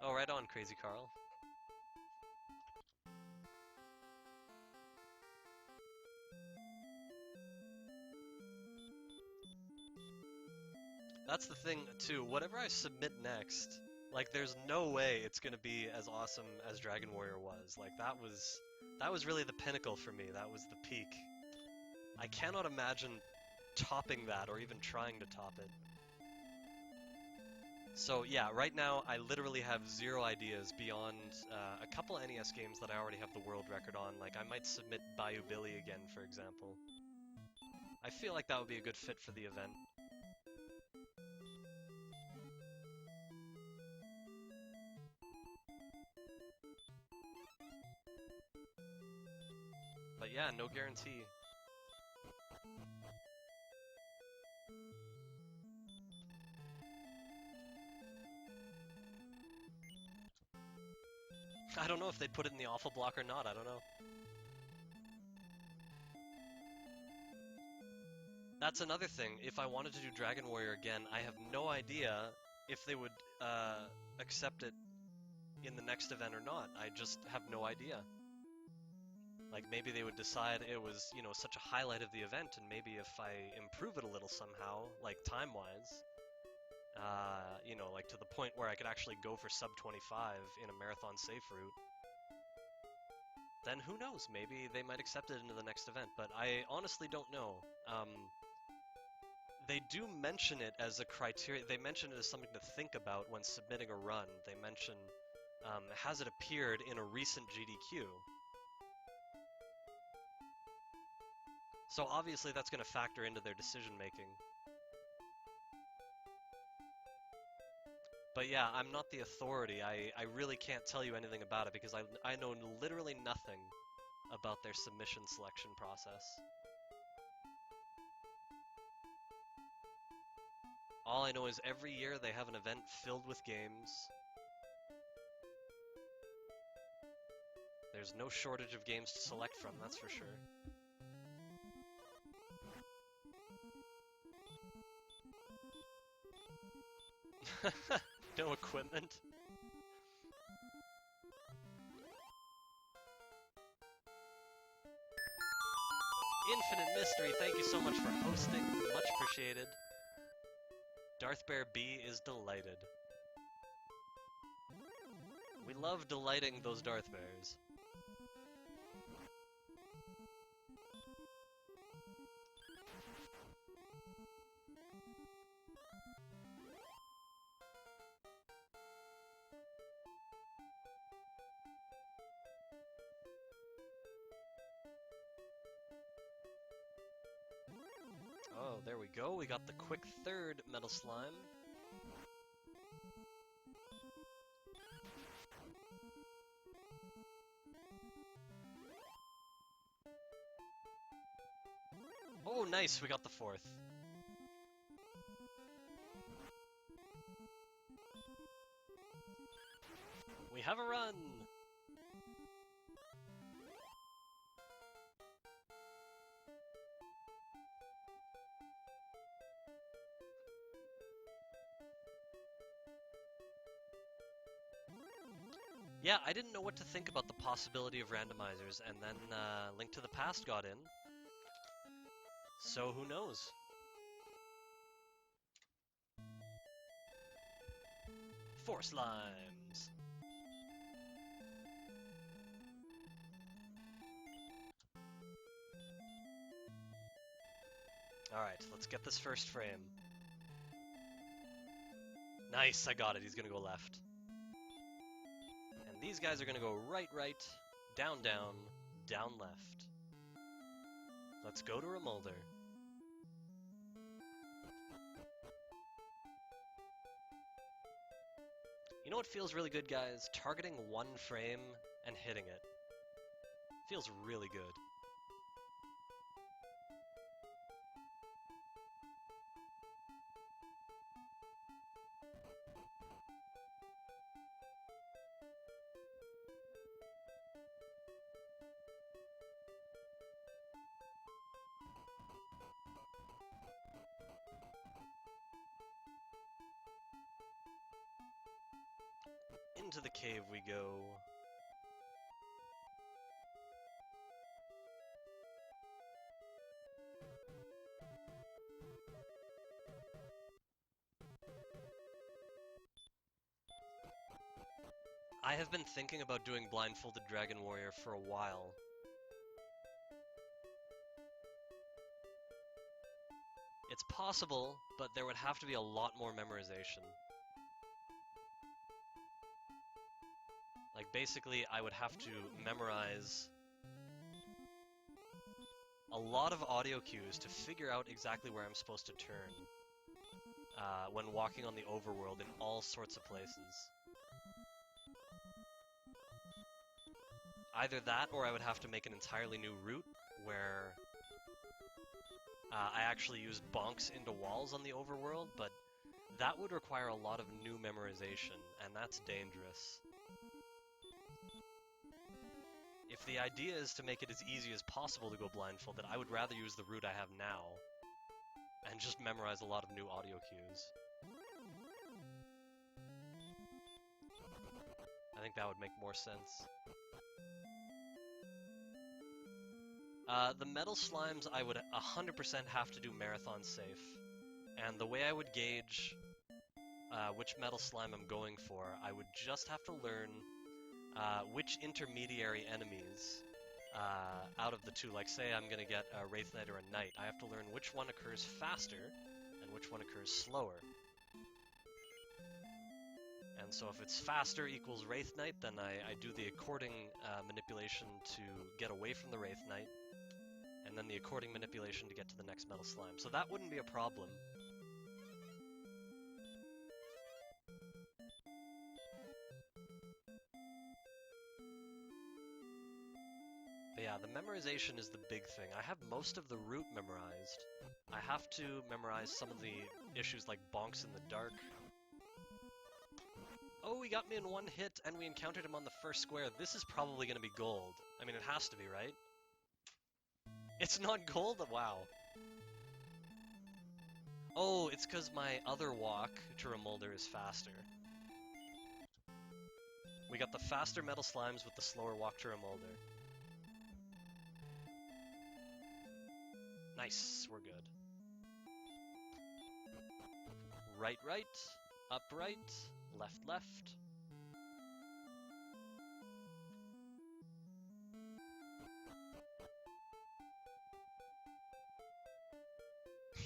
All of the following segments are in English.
Oh, right on, Crazy Carl. That's the thing, too. Whatever I submit next, like, there's no way it's gonna be as awesome as Dragon Warrior was. Like, that was really the pinnacle for me. That was the peak. I cannot imagine topping that or even trying to top it. So yeah, right now I literally have zero ideas beyond a couple NES games that I already have the world record on. Like, I might submit Bayou Billy again, for example. I feel like that would be a good fit for the event. But yeah, no guarantee. I don't know if they'd put it in the awful block or not, I don't know. That's another thing. If I wanted to do Dragon Warrior again, I have no idea if they would accept it in the next event or not. I just have no idea. Like, maybe they would decide it was, such a highlight of the event, and maybe if I improve it a little somehow, like time-wise, like to the point where I could actually go for sub 25 in a marathon safe route, then who knows? Maybe they might accept it into the next event, but I honestly don't know. They do mention it as a criteria. They mention it as something to think about when submitting a run. They mention, has it appeared in a recent GDQ? So obviously that's going to factor into their decision making. But yeah, I'm not the authority. I really can't tell you anything about it because I know literally nothing about their submission selection process. All I know is every year they have an event filled with games. There's no shortage of games to select from, that's for sure. No equipment? Infinite Mystery, thank you so much for hosting. Much appreciated. Darth Bear B is delighted. We love delighting those Darth Bears. Oh, there we go. We got the quick third Metal Slime. Oh, nice, we got the fourth. We have a run! Yeah, I didn't know what to think about the possibility of randomizers, and then Link to the Past got in. So who knows? Four slimes! Alright, let's get this first frame. Nice, I got it. He's gonna go left. And these guys are gonna go right, right, down, down, down, left. Let's go to Remolder. You know what feels really good, guys? Targeting one frame and hitting it. Feels really good. into the cave we go. I have been thinking about doing Blindfolded Dragon Warrior for a while. It's possible, but there would have to be a lot more memorization. Like, basically, I would have to memorize a lot of audio cues to figure out exactly where I'm supposed to turn when walking on the overworld in all sorts of places. Either that, or I would have to make an entirely new route where I actually use bonks into walls on the overworld, but that would require a lot of new memorization, and that's dangerous. If the idea is to make it as easy as possible to go blindfolded, I would rather use the route I have now and just memorize a lot of new audio cues. I think that would make more sense. The metal slimes, I would 100% have to do marathon safe. And the way I would gauge which metal slime I'm going for, I would just have to learn which intermediary enemies out of the two, like say I'm going to get a Wraith Knight or a Knight, I have to learn which one occurs faster and which one occurs slower. And so if it's faster equals Wraith Knight, then I do the according manipulation to get away from the Wraith Knight, and then the according manipulation to get to the next metal slime. So that wouldn't be a problem. But yeah, the memorization is the big thing. I have most of the route memorized. I have to memorize some of the issues like bonks in the dark. Oh, he got me in one hit, and we encountered him on the first square. This is probably going to be gold. I mean, it has to be, right? It's not gold? Wow. Oh, it's because my other walk to Remolder is faster. We got the faster metal slimes with the slower walk to Remolder. Nice, we're good. Right, right, up, right, left, left.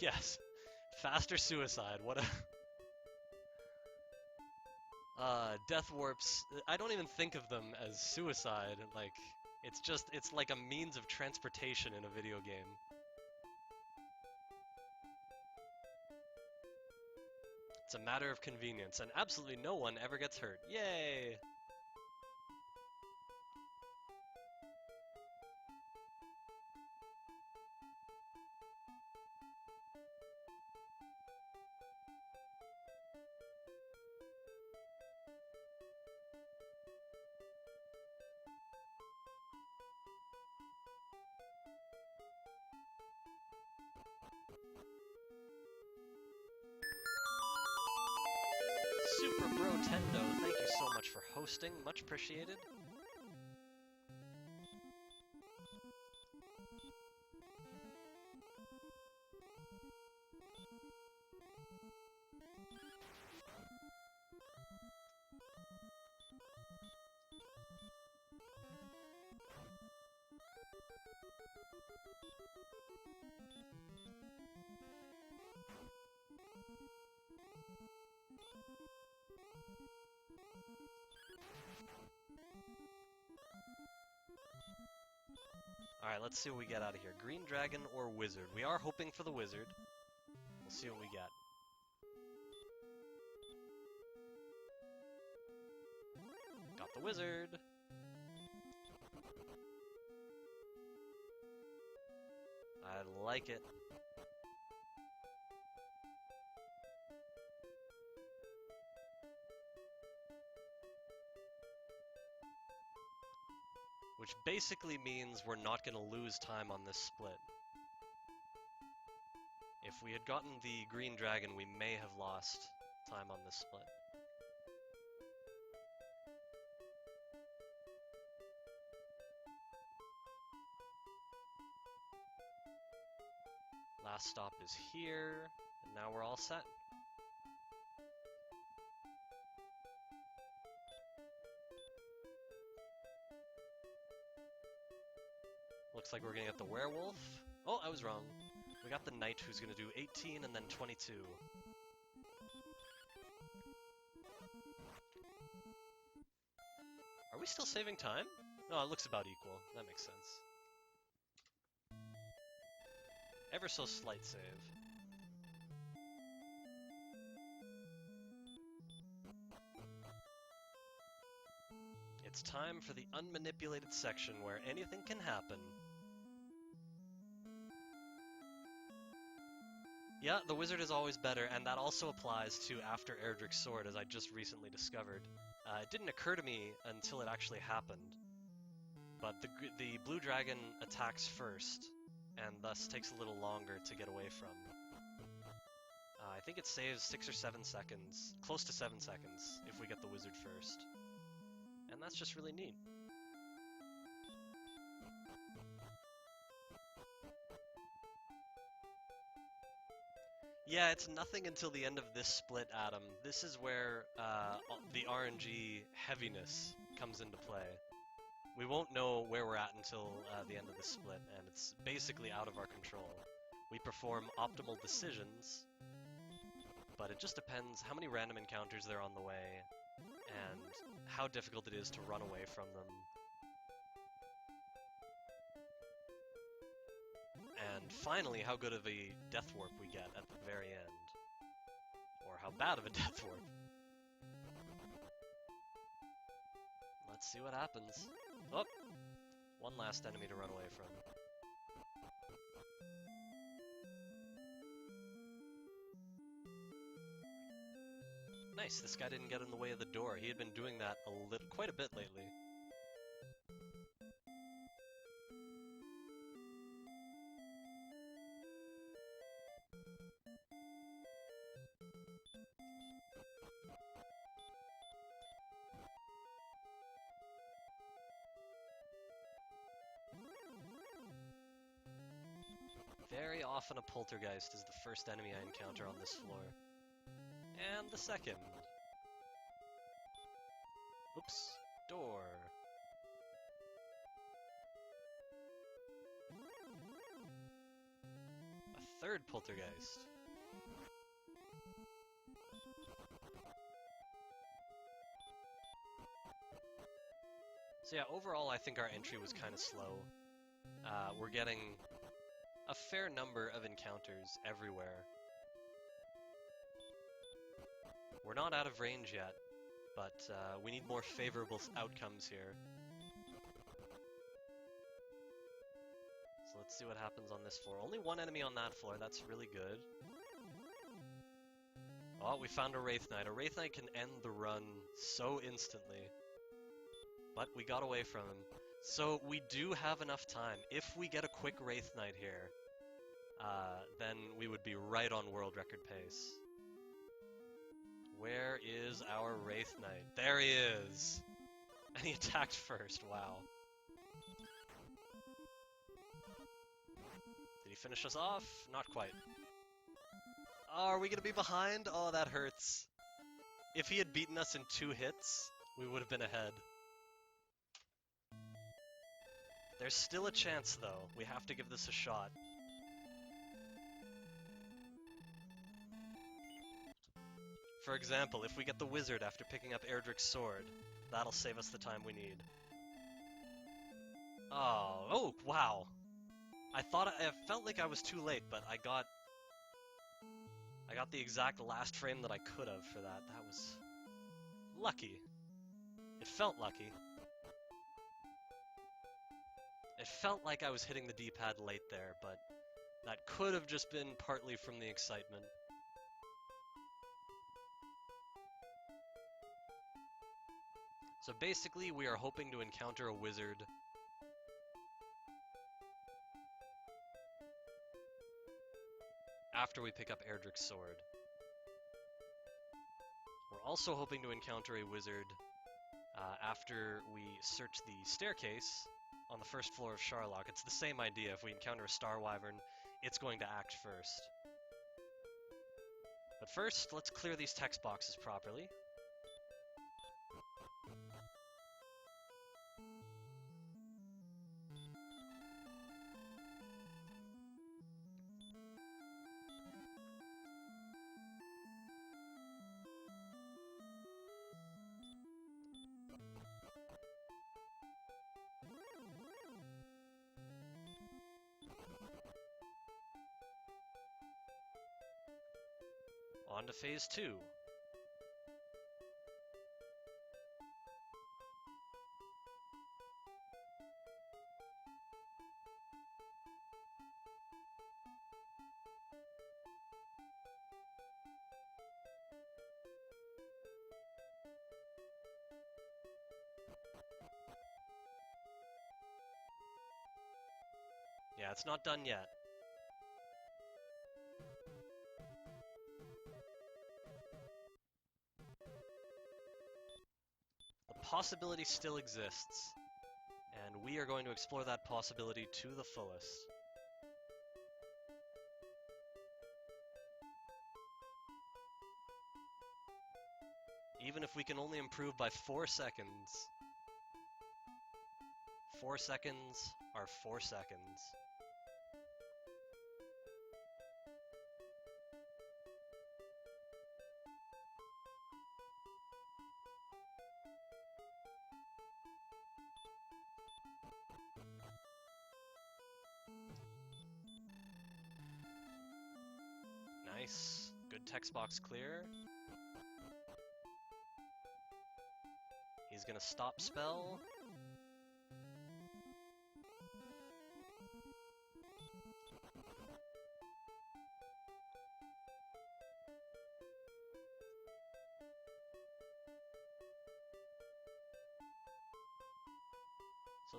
Yes, faster suicide, what a... Death warps, I don't even think of them as suicide, like, it's like a means of transportation in a video game. It's a matter of convenience, and absolutely no one ever gets hurt. Yay! Super Bro Tendo, thank you so much for hosting, much appreciated. Alright, let's see what we get out of here. Green Dragon or Wizard? We are hoping for the Wizard. We'll see what we get. Got the Wizard! I like it. Which basically means we're not going to lose time on this split. If we had gotten the Green Dragon, we may have lost time on this split. Last stop is here, and now we're all set. Looks like we're gonna get the werewolf. Oh, I was wrong. We got the knight who's gonna do 18 and then 22. Are we still saving time? No, it looks about equal. That makes sense. Ever so slight save. It's time for the unmanipulated section where anything can happen. Yeah, the wizard is always better, and that also applies to after Erdrick's sword, as I just recently discovered. It didn't occur to me until it actually happened. But the blue dragon attacks first, and thus takes a little longer to get away from. I think it saves 6 or 7 seconds, close to 7 seconds, if we get the wizard first. And that's just really neat. Yeah, it's nothing until the end of this split, Adam. This is where the RNG heaviness comes into play. We won't know where we're at until the end of the split, and it's basically out of our control. We perform optimal decisions, but it just depends how many random encounters there are on the way, and how difficult it is to run away from them. And finally, how good of a death warp we get at the very end. Or how bad of a death warp. Let's see what happens. Oh! One last enemy to run away from. Nice, this guy didn't get in the way of the door. He had been doing that quite a bit lately. Very often a poltergeist is the first enemy I encounter on this floor. And the second. Oops. Door. A third poltergeist. So yeah, overall I think our entry was kind of slow. We're getting a fair number of encounters everywhere. We're not out of range yet, but we need more favorable outcomes here. So let's see what happens on this floor. Only one enemy on that floor, that's really good. Oh, we found a Wraith Knight. A Wraith Knight can end the run so instantly. But we got away from him. So we do have enough time. If we get a quick Wraith Knight here, then we would be right on world record pace. Where is our Wraith Knight? There he is! And he attacked first, wow. Did he finish us off? Not quite. Oh, are we gonna be behind? Oh, that hurts. If he had beaten us in 2 hits, we would have been ahead. There's still a chance, though. We have to give this a shot. For example, if we get the wizard after picking up Erdrick's sword, that'll save us the time we need. Oh, wow. I felt like I was too late, but I got the exact last frame that I could have for that. That was lucky. It felt lucky. It felt like I was hitting the D-pad late there, but that could have just been partly from the excitement. So basically, we are hoping to encounter a wizard after we pick up Erdrick's sword. We're also hoping to encounter a wizard after we search the staircase on the first floor of Sharlock. It's the same idea. If we encounter a Star Wyvern, it's going to act first. But first, let's clear these text boxes properly. On to phase 2. Yeah, it's not done yet. The possibility still exists, and we are going to explore that possibility to the fullest. Even if we can only improve by 4 seconds. 4 seconds are 4 seconds. Nice. Good text box clear. He's gonna stop spell.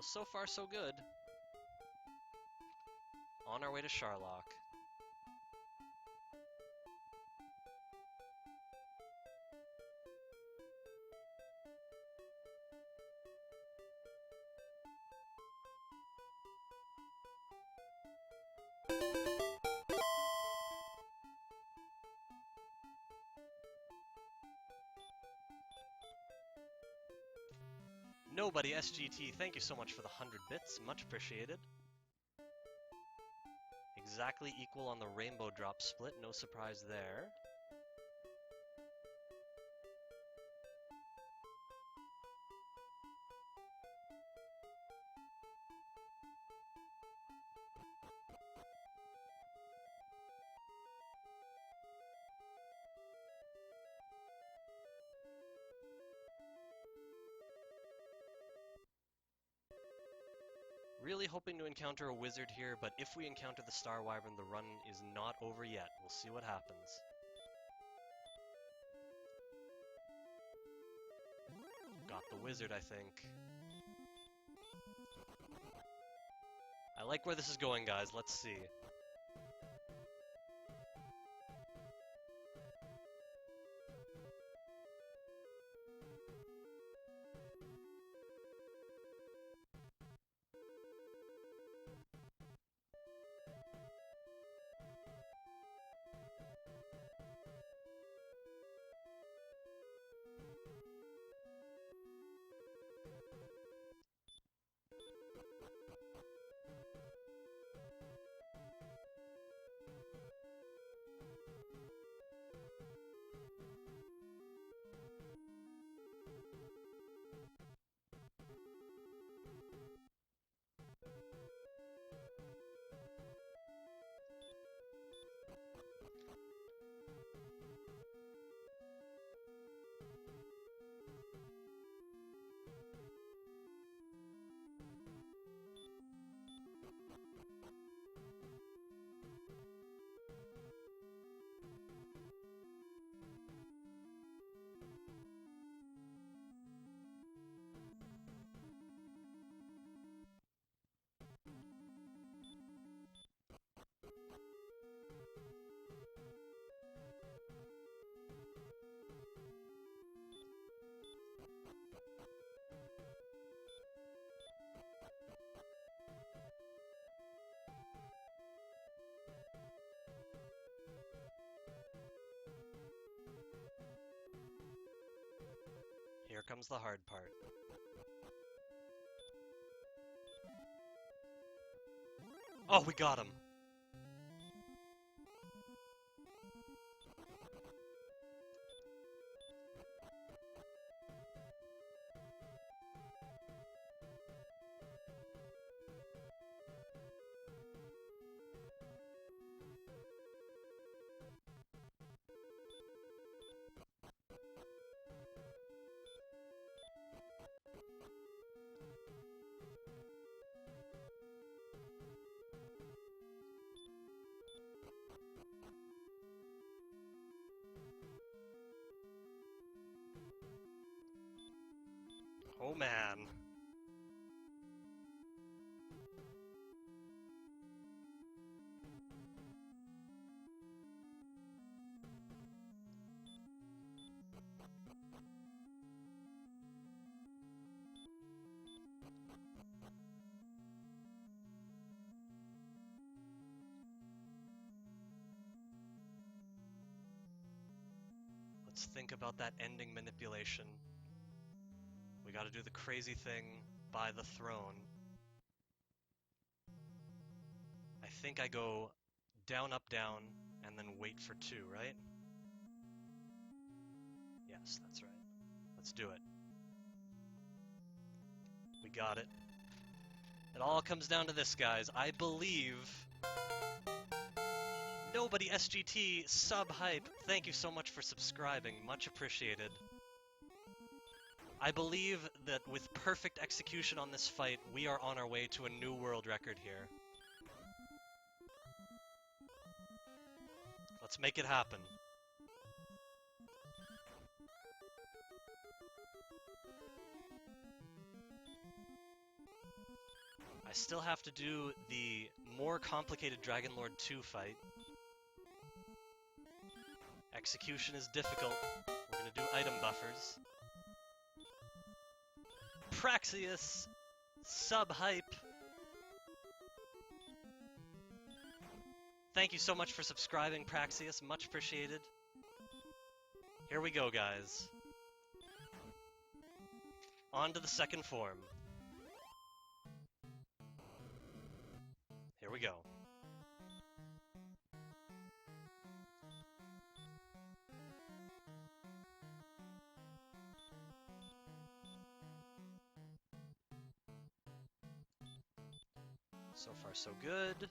So far so good. On our way to Sharlock. Nobody SGT, thank you so much for the 100 bits, much appreciated. Exactly equal on the rainbow drop split, no surprise there. Really hoping to encounter a wizard here, but if we encounter the Star Wyvern, the run is not over yet. We'll see what happens. Got the wizard, I think. I like where this is going, guys. Let's see. Here comes the hard part. Oh, we got him! Oh man. Let's think about that ending manipulation. We gotta do the crazy thing by the throne. I think I go down, and then wait for 2, right? Yes, that's right. Let's do it. We got it. It all comes down to this, guys. I believe... Nobody SGT sub hype. Thank you so much for subscribing. Much appreciated. I believe that with perfect execution on this fight, we are on our way to a new world record here. Let's make it happen. I still have to do the more complicated Dragon Lord 2 fight. Execution is difficult. We're gonna do item buffers. Praxius! Sub-hype! Thank you so much for subscribing, Praxius. Much appreciated. Here we go, guys. On to the second form. Here we go. So far, so good.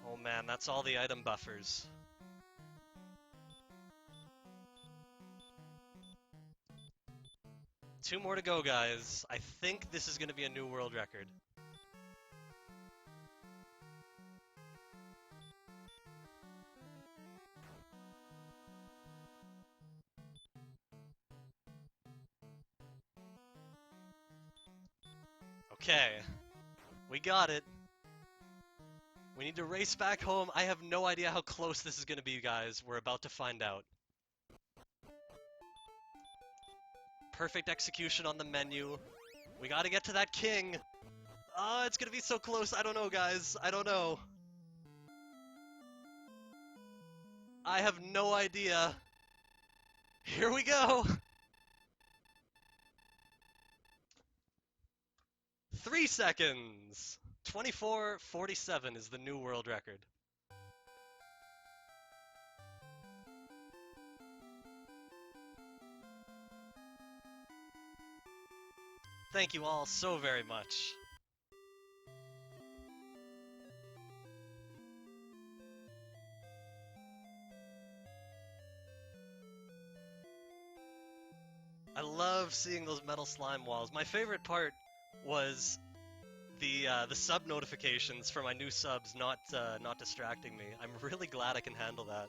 Oh man, that's all the item buffers. Two more to go, guys. I think this is going to be a new world record. Okay. We got it. We need to race back home. I have no idea how close this is going to be, guys. We're about to find out. Perfect execution on the menu. We got to get to that king. Oh, it's going to be so close. I don't know, guys. I don't know. I have no idea. Here we go. 3 seconds. 24:47 is the new world record. Thank you all so very much. I love seeing those metal slime walls. My favorite part was the sub notifications for my new subs not distracting me. I'm really glad I can handle that.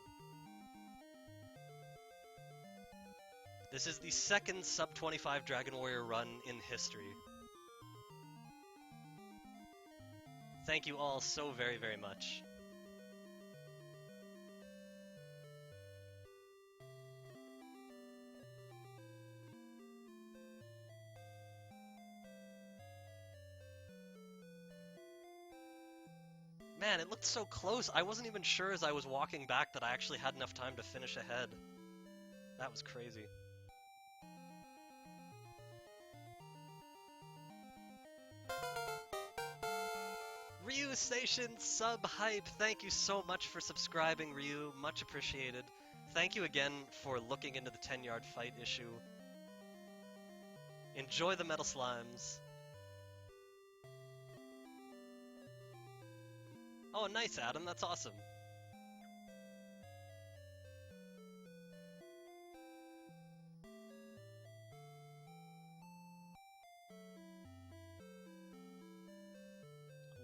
This is the second sub 25 Dragon Warrior run in history. Thank you all so very, very much. Man, it looked so close. I wasn't even sure as I was walking back that I actually had enough time to finish ahead. That was crazy. Ryu Station sub hype. Thank you so much for subscribing, Ryu. Much appreciated. Thank you again for looking into the 10-yard fight issue. Enjoy the metal slimes. Oh, nice, Adam. That's awesome.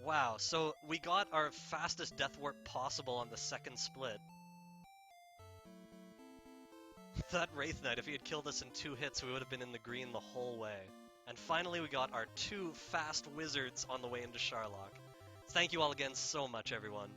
Wow, so we got our fastest death warp possible on the second split. That Wraith Knight, if he had killed us in 2 hits, we would have been in the green the whole way. And finally we got our 2 fast wizards on the way into Sharlock. Thank you all again so much, everyone.